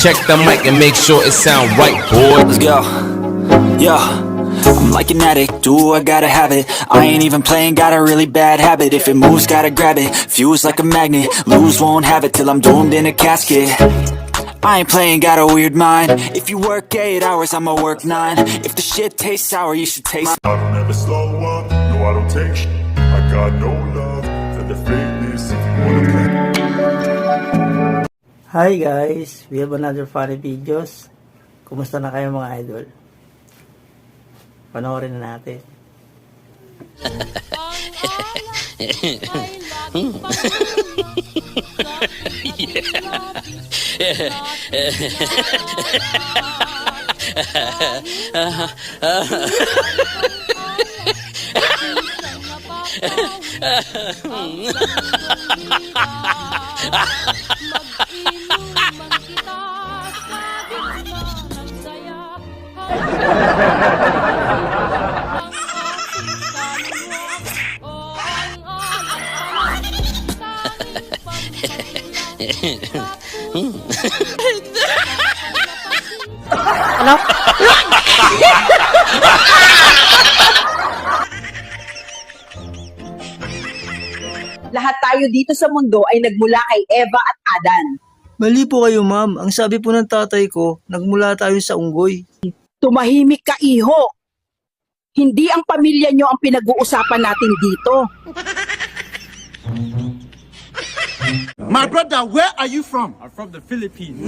Check the mic and make sure it sound right, boy. Let's go. Yeah. I'm like an addict, do I gotta have it. I ain't even playing, got a really bad habit. If it moves, gotta grab it, fuse like a magnet. Lose, won't have it till I'm doomed in a casket. I ain't playing, got a weird mind. If you work 8 hours, I'ma work 9. If the shit tastes sour, you should taste I don't ever slow up, no I don't take sh**. I got no love for the fakeness if you wanna play. Hi guys, we have another funny videos. Kumusta na kayo mga idol? Panoorin na natin. Ano? Lahat tayo dito sa mundo ay nagmula kay Eva at Adan. Mali po kayo ma'am. Ang sabi po ng tatay ko, nagmula tayo sa unggoy. Tumahimik ka, iho. Hindi ang pamilya nyo ang pinag-uusapan natin dito. My brother, where are you from? I'm from the Philippines.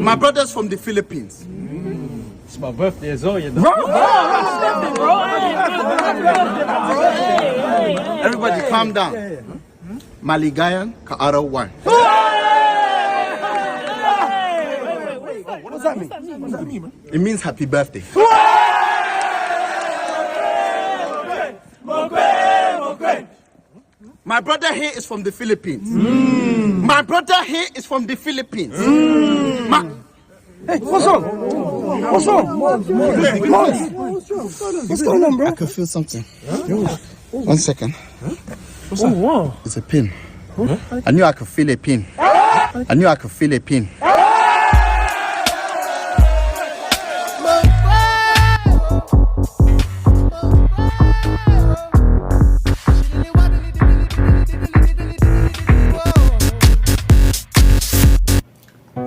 My brother's from the Philippines. It's my birthday as well, you know. Everybody calm down. Maligayan Kaarawan. What does that mean? What does that mean, man? It means happy birthday. My brother here is from the Philippines. My brother here is from the Philippines. Hey, what's wrong? What's wrong? What's going on, bro? I can feel something. 1 second. What's that? Wow. It's a pin. I knew I could feel a pin. I knew I could feel a pin.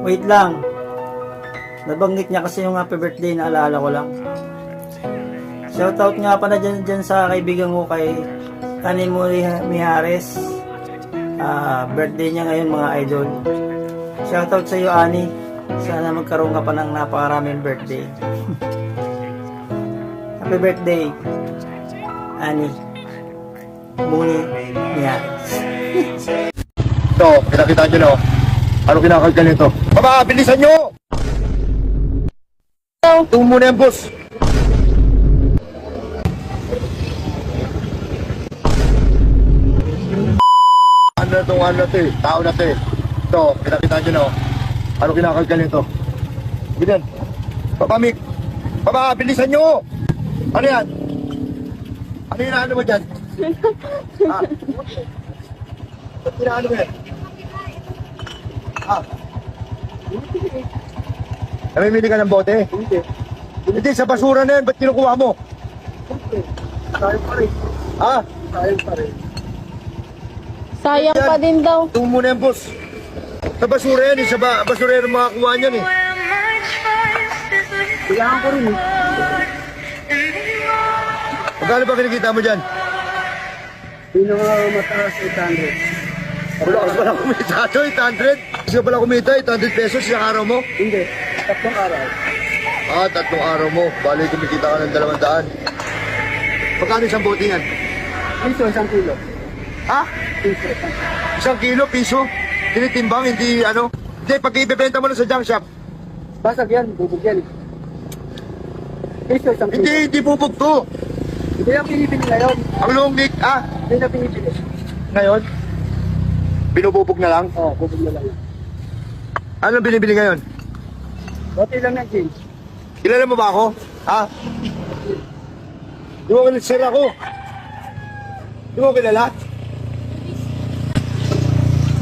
Wait lang. Nabanggit niya kasi yung happy birthday, naalala ko lang. Shoutout nga pa na dyan sa kaibigan ko kay Ani Mijares. Birthday niya ngayon mga idol. Shoutout sa iyo Ani. Sana magkaroon ka pa ng napakaraming birthday. Happy birthday Ani Muni Mijares. Ito, pinakita nyo no? Ano kinakalgal nito? Baba, bilisan nyo! Ito muna yung boss. Ano na itong ano natin? Tao natin. Ito, pinakita nyo no? Ano kinakalgal nito? Ganyan. Baba, Mick. Baba, bilisan nyo! Ano yan? Ano yung inaano mo dyan? Ha? Ba't inaano mo yan? Namimili ka ng bote? Hindi. Hindi, sa basura na yan. Ba't kinukuha mo? Sayang pa rin. Ha? Sayang pa rin. Sayang pa din daw. Tungo muna yan, boss. Sa basura yan eh. Sa basurero makakuha niyan eh. Kailangan ko rin eh. Magkano ba kinikita mo dyan? Pinakamataas 800. Wala ka pala kumita ito, 800. Kasi pala kumita, 800 pesos sa araw mo? Hindi. 3 araw. 3 araw mo. Bali kumikita ka ng 200. Magkano isang bote yan? Piso, 1 kilo. Ha? Piso. 1 kilo, piso? Tinitimbang, hindi ano? Hindi, pag ibebenta mo na sa junk shop. Basag yan, bubog yan. Piso, 1 kilo. Hindi bubog to. Hindi na pinipili ngayon. Ang long neck, Hindi na pinipili. ngayon? Binububog na lang? Oo, bubog na lang. Anong binibili ngayon? Bote lang yan, James. Kilala mo ba ako? Ha? Di mo sir ako? Di mo kilala?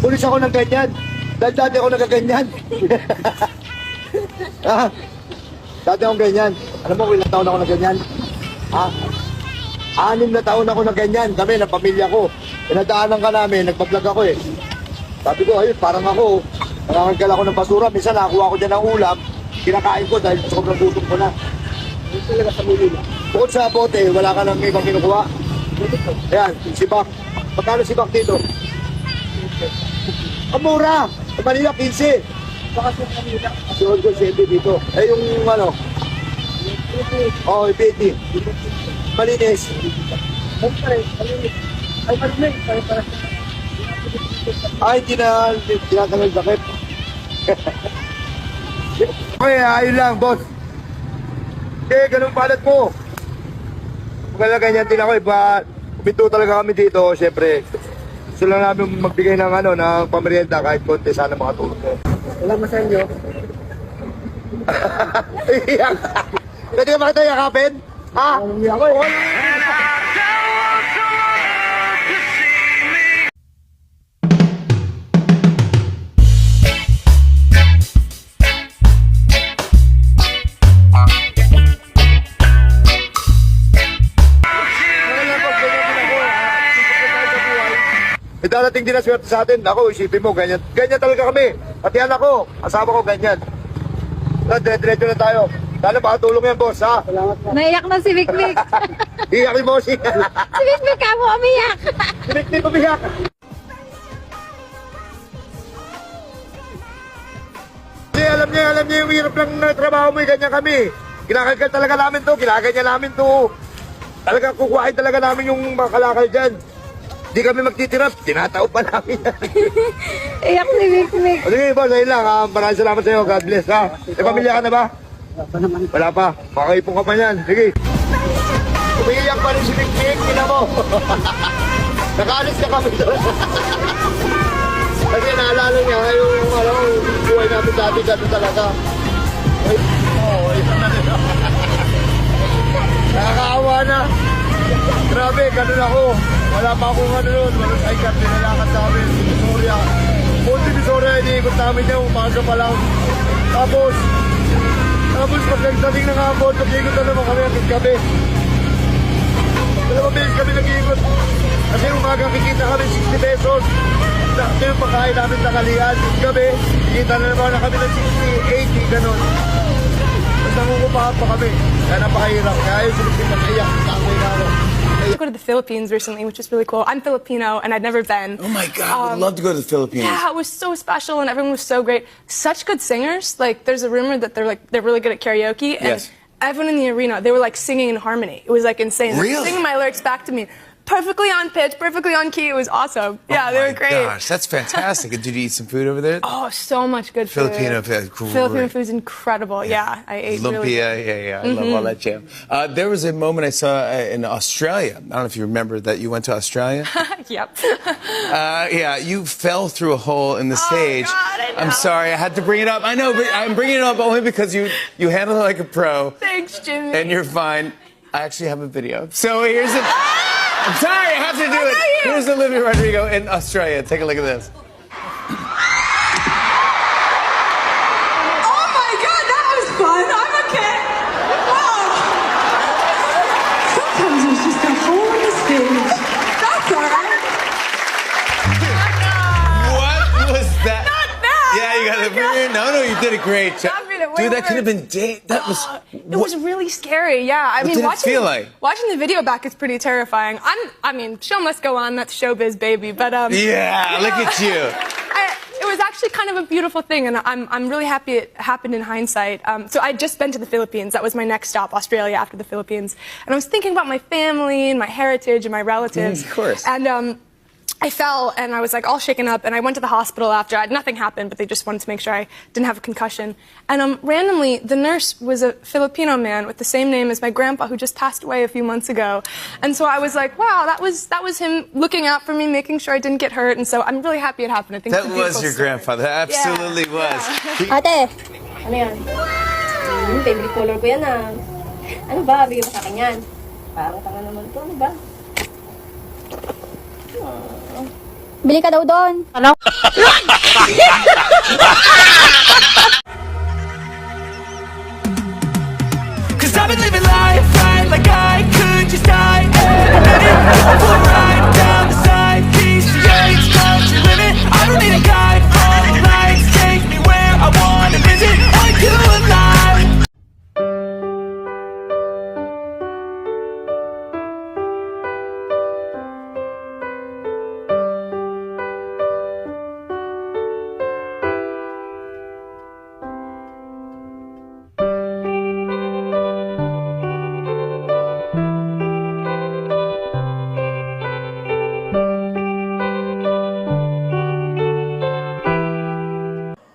Pulis ako ng ganyan. Dahil dati ako nagaganyan. Ha? Dati akong ganyan. Alam mo kung ilang taon ako na ganyan? Ha? 6 na taon ako na ganyan. Kami, na pamilya ko. Pinadaanan ka namin, nagpa-vlog ako eh. Sabi ko, ayun, parang ako. Nangangagal ako ng basura. Minsan nakakuha ko dyan ng ulam. Kinakain ko dahil sobrang gutom ko na. Ano talaga sa mulila? Bukod sa bote, wala ka nang ibang kinukuha. Ayan, sibak. Magkano sibak dito? Ang mura! Sa Manila, 15. Baka sa Manila. Suod ko 7 dito. Eh, yung ano? Oo, 50. Malinis. Ay, tinatanggal sakit. Okay, ayun lang, boss. Eh, ganun palat mo. Kung ganyan din ako, iba, uminto talaga kami dito, syempre. Gusto lang namin magbigay ng ano, ng pamerienda kahit konti, sana makatulong ko. Walang masanyo. Iyak. Pwede ka makita yakapin? Ha? Ako eh. May darating din na swerte sa atin. Ako, isipin mo, ganyan. Ganyan talaga kami. Pati anak ko, asawa ko, ganyan. Dire-diretso na tayo. Sana makatulong yan, boss, ha? Naiyak na si Vic. Iyak ni bossing. Si Vic ka mo umiyak. Hindi umiyak. Alam niya yung hirap lang na trabaho mo, ganyan kami. Kinakalkal talaga namin to, kinaganyan namin to. Talaga kukuhain talaga namin yung mga kalakal dyan. Hindi kami magtitirap, tinatao pa namin yan. Iyak si Vic. O sige, boss, ayun lang. Maraming salamat sa iyo. God bless, ha? May pamilya ka na ba? Wala pa. Makaipong ka pa yan. Sige. Umiiyak pa rin si Vic. Ina mo. Nakaalis ka kami doon. Kasi naalala niya yung buhay namin dati ganun talaga. Nakakaawa na. Grabe, ganun ako. Wala pa akong ano nun. Walang sidecar, pinalakad sa amin. Visoria. Punti Visoria, iniikot namin yung umaga pa lang. Tapos pag nagdating ng hapon, nag-iikot na naman kami hanggang gabi. 2 beses kami nag-iikot. Kasi umaga kikita kami 60 pesos. Ito yung pagkain namin tanghalian. Gabi, kikita na naman kami ng 60, 80, ganun. Tapos nangungupahan pa kami. Kaya napakahirap. Kaya yung sulit na kaiyak. Tangay na ako. I go to the Philippines recently, which is really cool. I'm Filipino, and I'd never been. Oh my God, I would love to go to the Philippines. Yeah, it was so special, and everyone was so great. Such good singers. Like, there's a rumor that they're really good at karaoke. And Yes. everyone in the arena, they were like singing in harmony. It was like insane. They were Really? singing my lyrics back to me, perfectly on pitch, perfectly on key. It was awesome. Yeah, they were great. Oh my gosh, that's fantastic. Did you eat some food over there? Oh, so much good food. Filipino food, great. Filipino food's incredible. Yeah, I ate really Lumpia, good. yeah, I love all that jam. There was a moment I saw in Australia. I don't know if you remember that you went to Australia. Yep. Yeah, you fell through a hole in the stage. God, I know. I'm sorry, I had to bring it up. I know, but I'm bringing it up only because you handled it like a pro, Thanks, Jimmy. and you're fine. I actually have a video. So here's it. I'm sorry, I have to do it. Here's Olivia Rodrigo in Australia. Take a look at this. Oh my God, that was fun. I'm a kid. Wow. Sometimes there's just a hole in the stage. That's all right. What was that? Not bad. Yeah, you got it. No, you did a great job. I mean, it way Dude, that could have worse. been that was. It was really scary. Yeah, I mean, did it feel like? watching the video back is pretty terrifying. I mean, show must go on. That's showbiz, baby. But Yeah, look at you. It was actually kind of a beautiful thing, and I'm really happy it happened in hindsight. So I'd just been to the Philippines. That was my next stop, Australia, after the Philippines. And I was thinking about my family and my heritage and my relatives. Of course. And I fell and I was like all shaken up, and I went to the hospital after. Nothing happened, but they just wanted to make sure I didn't have a concussion. And randomly, the nurse was a Filipino man with the same name as my grandpa, who just passed away a few months ago. And so I was like, wow, that was him looking out for me, making sure I didn't get hurt. And so I'm really happy it happened. I think That it's a was beautiful your story. grandfather. That absolutely was. Ate, ano yan? Favorite color ko yan ah. Ano ba? Bigyan mo sa akin yan. Parang tanga naman to. Ano ba? Bili ka daw doon. Ano?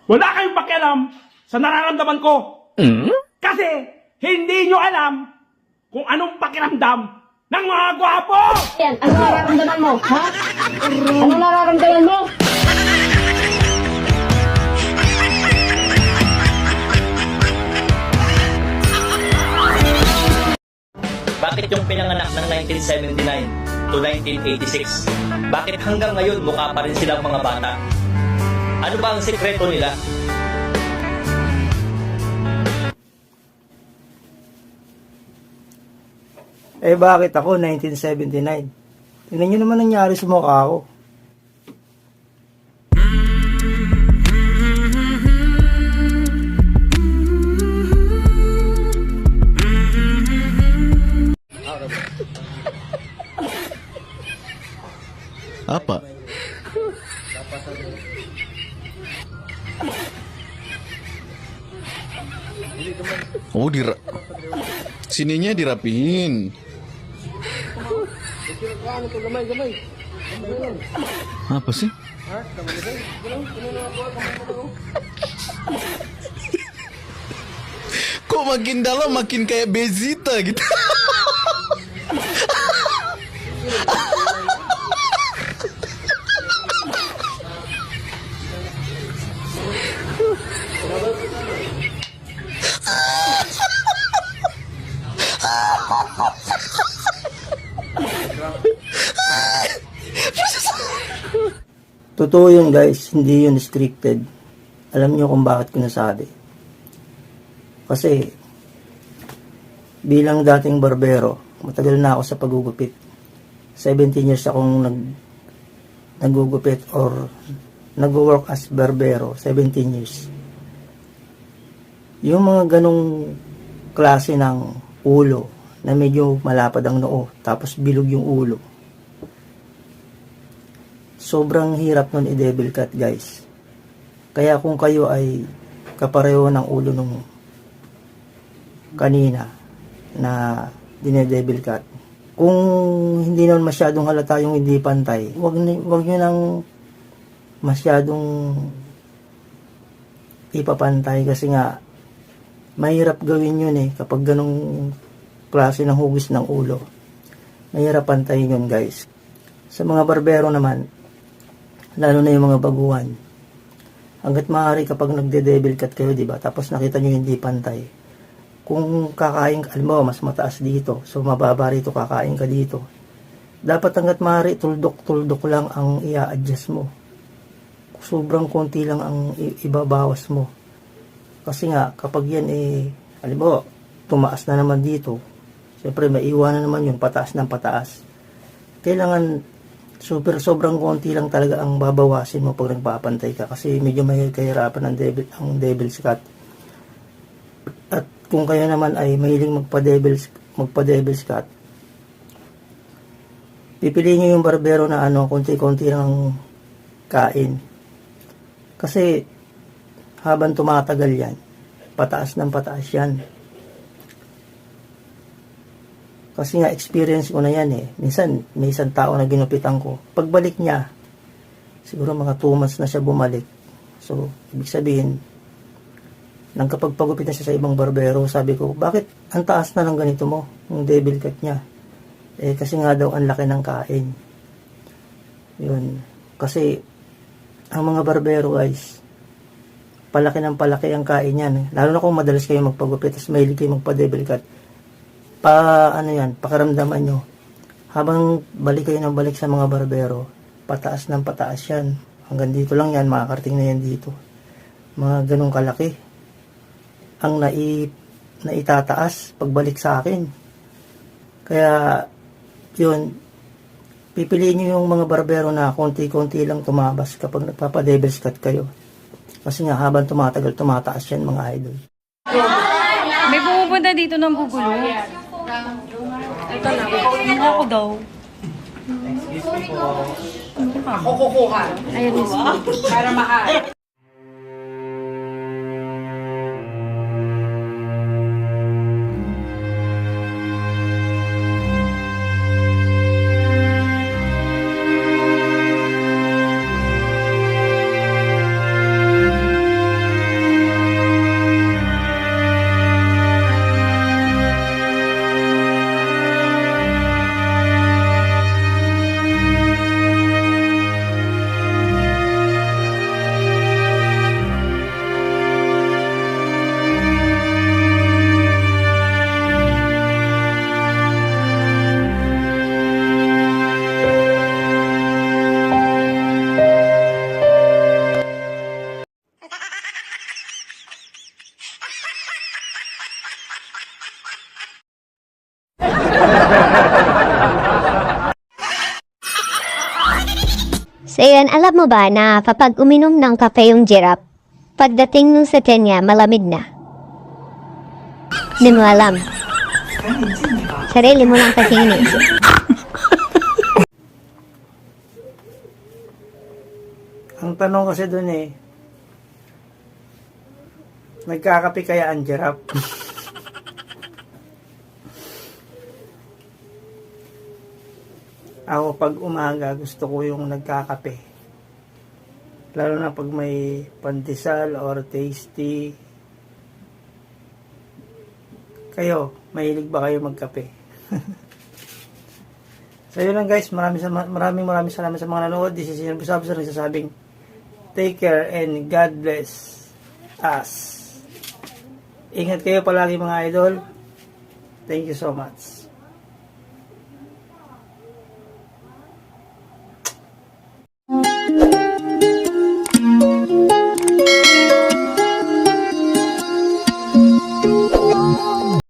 Wala kayong pakialam sa nararamdaman ko. Kasi hindi nyo alam kung anong pakiramdam ng mga gwapo! Yan, ano nararamdaman mo? Ha? Ano nararamdaman mo? Bakit yung pinanganak ng 1979 to 1986? Bakit hanggang ngayon mukha pa rin silang mga bata? Ano ba ang sekreto nila? Eh bakit ako 1979? Tingnan nyo naman nangyari sa mukha ko. Apa? Oh, sininya dirapihin. Apa sih? Kok makin dalam makin kayak Bezita gitu. Totoo yun guys, hindi yun scripted. Alam nyo kung bakit ko nasabi. Kasi, bilang dating barbero, matagal na ako sa pagugupit. 17 years akong nagugupit or nag-work as barbero, 17 years. Yung mga ganong klase ng ulo, na medyo malapad ang noo, tapos bilog yung ulo. Sobrang hirap nun i-devil cut guys. Kaya kung kayo ay kapareho ng ulo nung kanina na dinedevil cut, kung hindi naman masyadong halata yung hindi pantay, wag nyo nang masyadong ipapantay kasi nga mahirap gawin yun kapag ganong klase ng hugis ng ulo. Mahirap pantayin yun guys. Sa mga barbero naman, lalo na yung mga baguhan, hanggat maaari kapag nagde-devil cut kayo, diba? Tapos nakita nyo hindi pantay. Kung kakain ka, alam mo, mas mataas dito, so mababa rito, kakain ka dito. Dapat hanggat maaari, tuldok lang ang i-adjust mo. Sobrang konti lang ang ibabawas mo. Kasi nga, kapag yan alam mo, tumaas na naman dito, siyempre maiwanan naman yun, pataas ng pataas. Kailangan sobrang konti lang talaga ang babawasin mo pag nagpapantay ka kasi medyo may kahirapan ang devil's cut. At kung kayo naman ay mahiling magpa-devil's cut, pipiliin nyo yung barbero na konti-konti lang kain. Kasi habang tumatagal yan, pataas ng pataas yan. Kasi nga, experience ko na yan Minsan, may isang tao na ginupitan ko. Pagbalik niya, siguro mga 2 months na siya bumalik. So, ibig sabihin, nang kapag pagupit na siya sa ibang barbero, sabi ko, bakit ang taas na ng ganito mo, yung devil cut niya? Kasi nga daw, ang laki ng kain. Yun. Kasi, ang mga barbero guys, palaki ng palaki ang kain yan. Lalo na kung madalas kayo magpagupit, tapos mahilig kayo magpa-devil cut. Pakaramdaman nyo. Habang balik kayo ng balik sa mga barbero, pataas ng pataas yan. Hanggang dito lang yan, makakarating na yan dito. Mga ganong kalaki. Ang naitataas pagbalik sa akin. Kaya, yun, pipiliin nyo yung mga barbero na konti-konti lang tumabas kapag nagpapa-devil's cut kayo. Kasi nga, habang tumatagal, tumataas yan mga idol. May pumupunta dito ng gugulo. Ito na. Ako daw. Ako kukuha. Ayan mismo. Para maka... So yun, alam mo ba na kapag uminom ng kape yung giraffe, pagdating nung sa tiyan malamig na. Hindi mo alam. Sarili mo lang kasi iniisip. Ang tanong kasi dun nagkakape kaya ang giraffe? Ako pag umaga gusto ko yung nagkakape. Lalo na pag may pandesal or tasty. Kayo, mahilig ba kayo magkape? So yun lang guys, maraming salamat sa mga nanood. This is Ian Busabsa nagsasabing take care and God bless us. Ingat kayo palagi mga idol. Thank you so much.